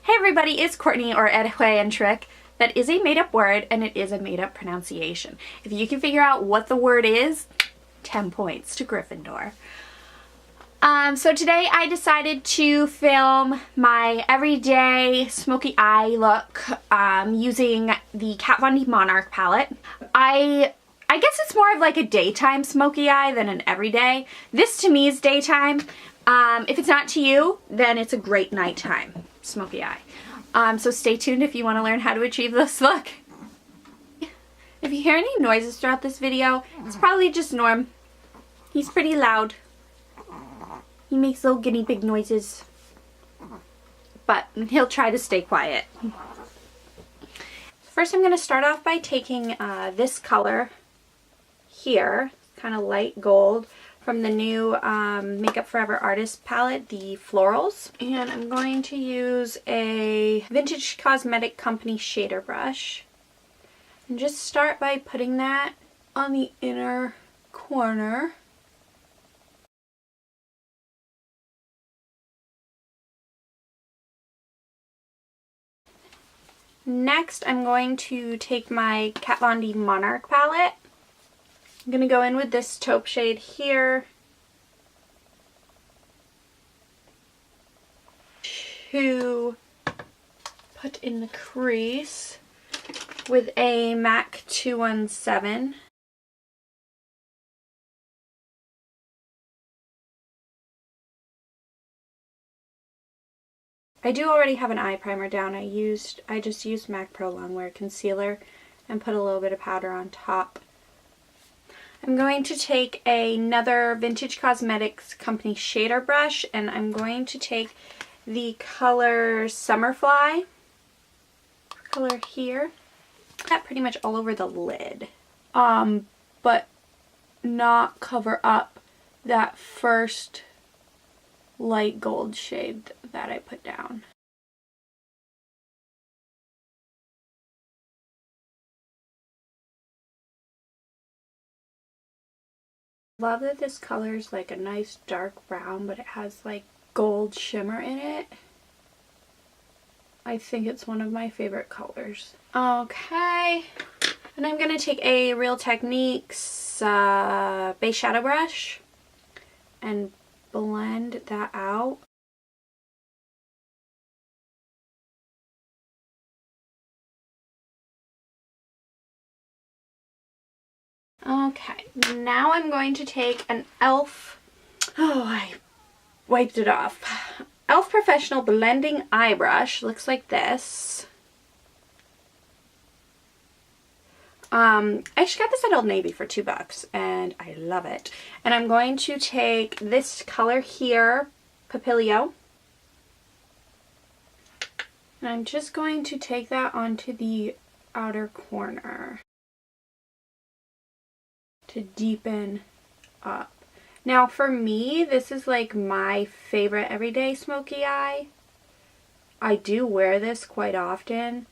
Hey everybody, it's Courtney or Etihwyentruoc. That is a made-up word and it is a made-up pronunciation. If you can figure out what the word is, 10 points to Gryffindor. So today I decided to film my everyday smoky eye look using the D Monarch Palette. I guess it's more of like a daytime smoky eye than an everyday. This to me is daytime. If it's not to you, then it's a great nighttime smoky eye. So stay tuned if you want to learn how to achieve this look. If you hear any noises throughout this video, it's probably just Norm. He's pretty loud. He makes little guinea pig noises. But he'll try to stay quiet. First I'm going to start off by taking this color here, kind of light gold, from the new Makeup Forever Artist palette, the Florals. And I'm going to use a Vintage Cosmetic Company shader brush. And just start by putting that on the inner corner. Next, I'm going to take my D Monarch Palette. I'm going to go in with this taupe shade here to put in the crease with a MAC 217. I do already have an eye primer down. I just used MAC Pro Longwear Concealer and put a little bit of powder on top. I'm going to take another Vintage Cosmetics Company shader brush and I'm going to take the color Summerfly color here. That pretty much all over the lid. But not cover up that first light gold shade that I put down. Love that this color is like a nice dark brown, but it has like gold shimmer in it. I think it's one of my favorite colors. Okay, and I'm going to take a Real Techniques base shadow brush and blend that out. Okay, now I'm going to take an e.l.f. Oh, I wiped it off. e.l.f. Professional Blending Eye Brush. Looks like this. I actually got this at Old Navy for $2 and I love it. And I'm going to take this color here, Papilio. And I'm just going to take that onto the outer corner to deepen up. Now for me, this is like my favorite everyday smoky eye. I do wear this quite often.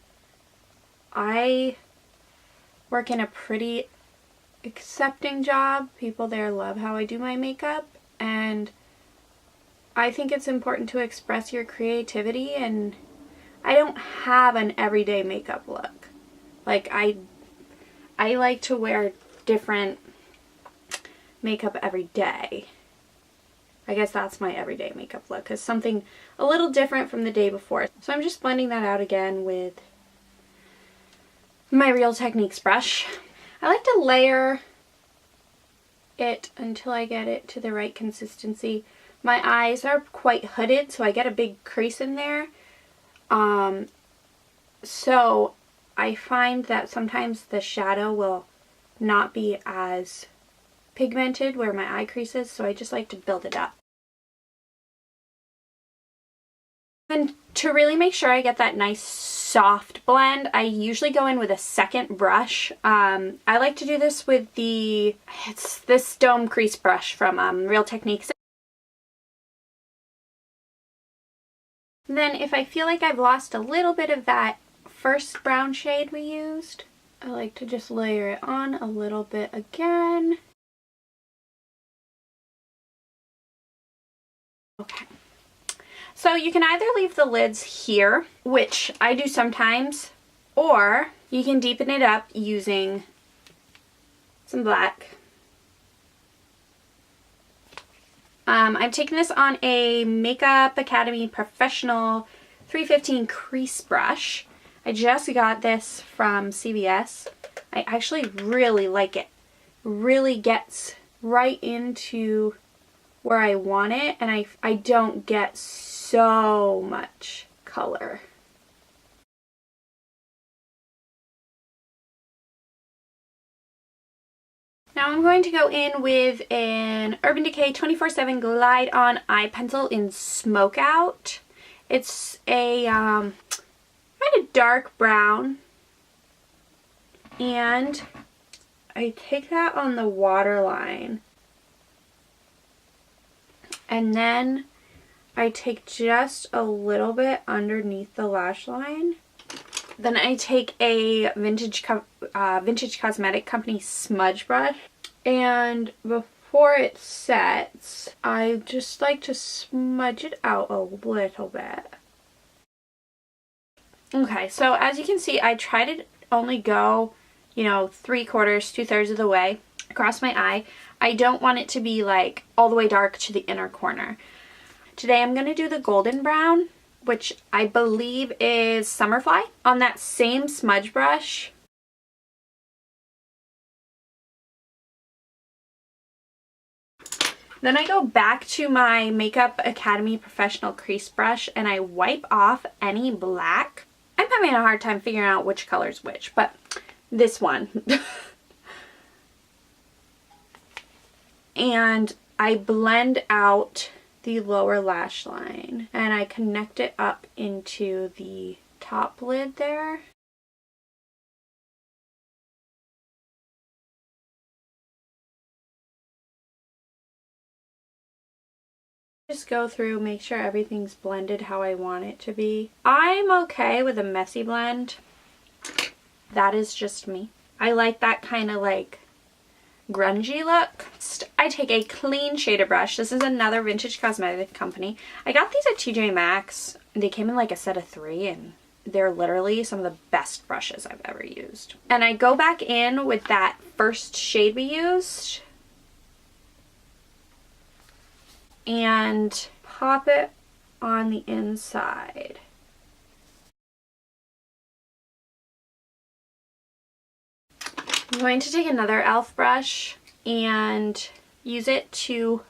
I work in a pretty accepting job. People there love how I do my makeup, and I think it's important to express your creativity, and I don't have an everyday makeup look. Like I like to wear different makeup every day. I guess that's my everyday makeup look, is something a little different from the day before. So I'm just blending that out again with my Real Techniques brush. I like to layer it until I get it to the right consistency. My eyes are quite hooded, so I get a big crease in there. So I find that sometimes the shadow will not be as pigmented where my eye crease is, so I just like to build it up. And to really make sure I get that nice soft blend, I usually go in with a second brush. I like to do this with it's this dome crease brush from Real Techniques. Then if I feel like I've lost a little bit of that first brown shade we used, I like to just layer it on a little bit again. Okay. So you can either leave the lids here, which I do sometimes, or you can deepen it up using some black. I'm taking this on a Makeup Academy Professional 315 crease brush. I just got this from CVS. I actually really like it. Really gets right into where I want it, and I don't get so much color. Now I'm going to go in with an Urban Decay 24/7 Glide On Eye Pencil in Smokeout. It's a kind of dark brown, and I take that on the waterline, and then I take just a little bit underneath the lash line. Then I take a Vintage Cosmetic Company smudge brush, and before it sets, I just like to smudge it out a little bit. Okay, so as you can see, I try to only go, you know, 3/4, 2/3 of the way across my eye. I don't want it to be like all the way dark to the inner corner. Today I'm going to do the golden brown, which I believe is Summerfly, on that same smudge brush. Then I go back to my Makeup Academy Professional crease brush and I wipe off any black. I'm having a hard time figuring out which color is which, but this one. And I blend out the lower lash line and I connect it up into the top lid there. Just go through, make sure everything's blended how I want it to be. I'm okay with a messy blend. That is just me. I like that kind of like grungy look. I take a clean shader brush. This is another Vintage Cosmetic Company. I got these at TJ Maxx. They came in like a set of 3 and they're literally some of the best brushes I've ever used. And I go back in with that first shade we used and pop it on the inside. I'm going to take another e.l.f. brush and use it to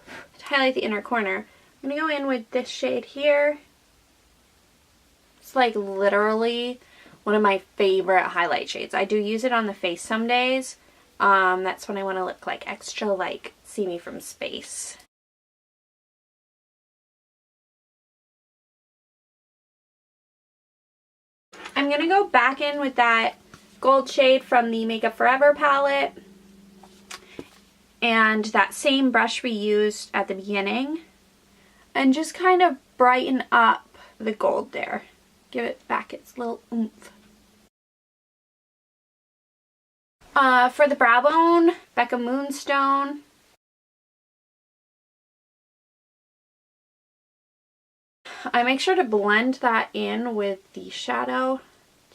highlight the inner corner. I'm going to go in with this shade here. It's like literally one of my favorite highlight shades. I do use it on the face some days. That's when I want to look like extra like see me from space. I'm going to go back in with that gold shade from the Makeup Forever palette and that same brush we used at the beginning and just kind of brighten up the gold there. Give it back its little oomph. For the brow bone, Becca Moonstone. I make sure to blend that in with the shadow.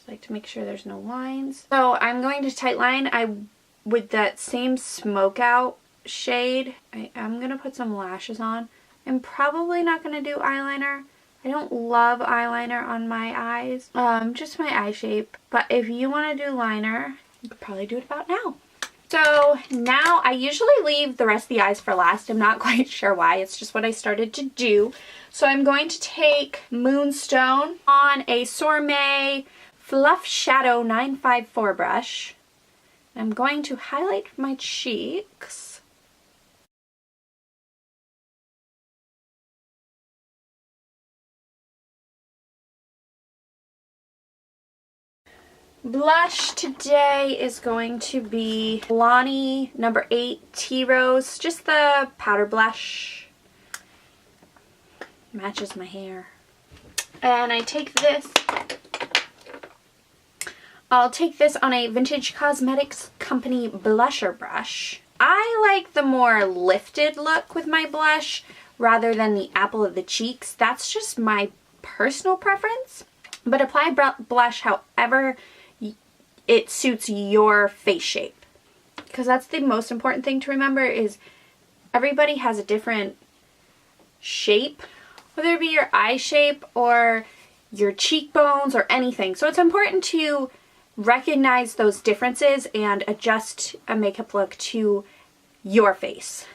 Like to make sure there's no lines. So I'm going to tightline with that same Smokeout shade. I am going to put some lashes on. I'm probably not going to do eyeliner. I don't love eyeliner on my eyes. Just my eye shape. But if you want to do liner, you could probably do it about now. So now I usually leave the rest of the eyes for last. I'm not quite sure why. It's just what I started to do. So I'm going to take Moonstone on a Sourmet Fluff Shadow 954 brush. I'm going to highlight my cheeks. Blush today is going to be Milani number 8 Tea Rose, just the powder blush. Matches my hair. And I take this. I'll take this on a Vintage Cosmetics Company blusher brush. I like the more lifted look with my blush rather than the apple of the cheeks. That's just my personal preference. But apply blush however it suits your face shape. Because that's the most important thing to remember, is everybody has a different shape, whether it be your eye shape or your cheekbones or anything. So it's important to recognize those differences and adjust a makeup look to your face.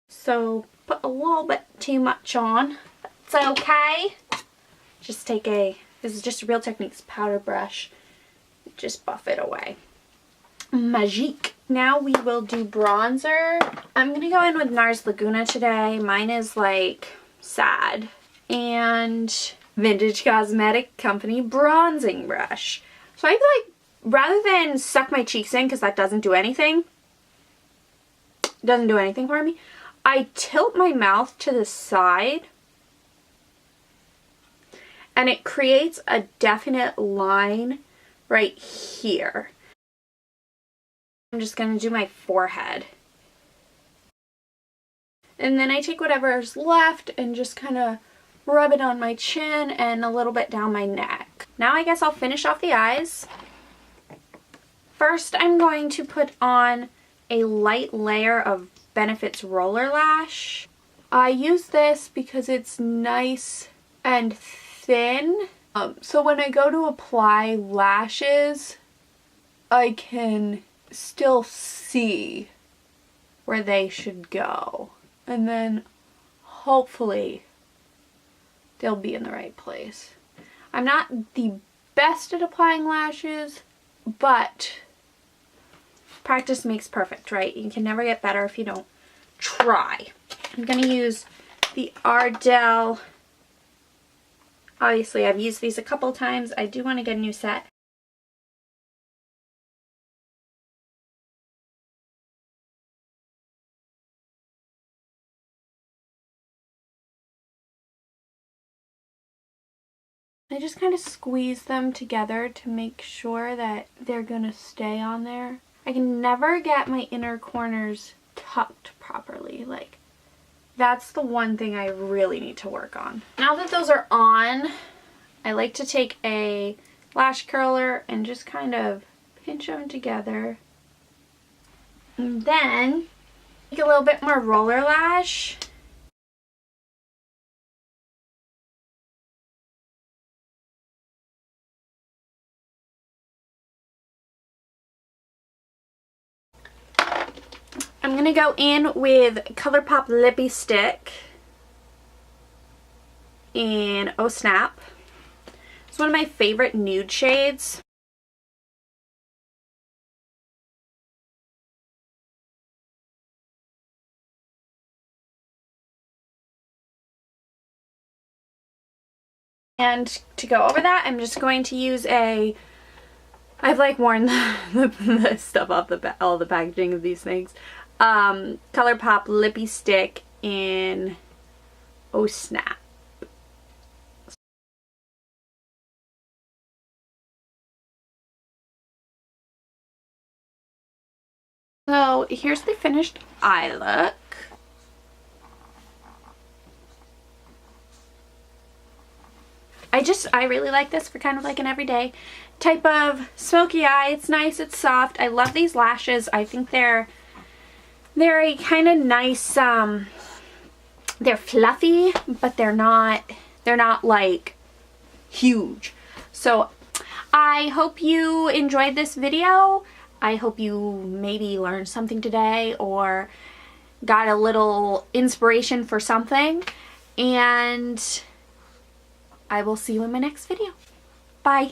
So put a little bit too much on. It's okay. Just take this is just a Real Techniques powder brush. Just buff it away. Magique. Now we will do bronzer. I'm going to go in with Nars Laguna today. Mine is like sad. And Vintage Cosmetic Company bronzing brush. So I feel like rather than suck my cheeks in, because that doesn't do anything, for me, I tilt my mouth to the side and it creates a definite line right here. I'm just going to do my forehead. And then I take whatever's left and just kind of rub it on my chin and a little bit down my neck. Now I guess I'll finish off the eyes. First, I'm going to put on a light layer of Benefit's Roller Lash. I use this because it's nice and thin. So when I go to apply lashes, I can still see where they should go. And then hopefully they'll be in the right place. I'm not the best at applying lashes, but practice makes perfect, right? You can never get better if you don't try. I'm going to use the Ardell. Obviously, I've used these a couple times. I do want to get a new set. I just kind of squeeze them together to make sure that they're gonna stay on there. I can never get my inner corners tucked properly. Like, that's the one thing I really need to work on. Now that those are on, I like to take a lash curler and just kind of pinch them together. And then take a little bit more roller lash. I'm going to go in with Colourpop Lippie Stick in Oh Snap. It's one of my favorite nude shades. And to go over that, I'm just going to use I've like worn the stuff off all the packaging of these things. Colourpop Lippie Stick in Oh Snap. So here's the finished eye look. I really like this for kind of like an everyday type of smoky eye. It's nice, it's soft. I love these lashes. I think they're a kind of nice, they're fluffy, but they're not like huge. So I hope you enjoyed this video. I hope you maybe learned something today or got a little inspiration for something. And I will see you in my next video. Bye.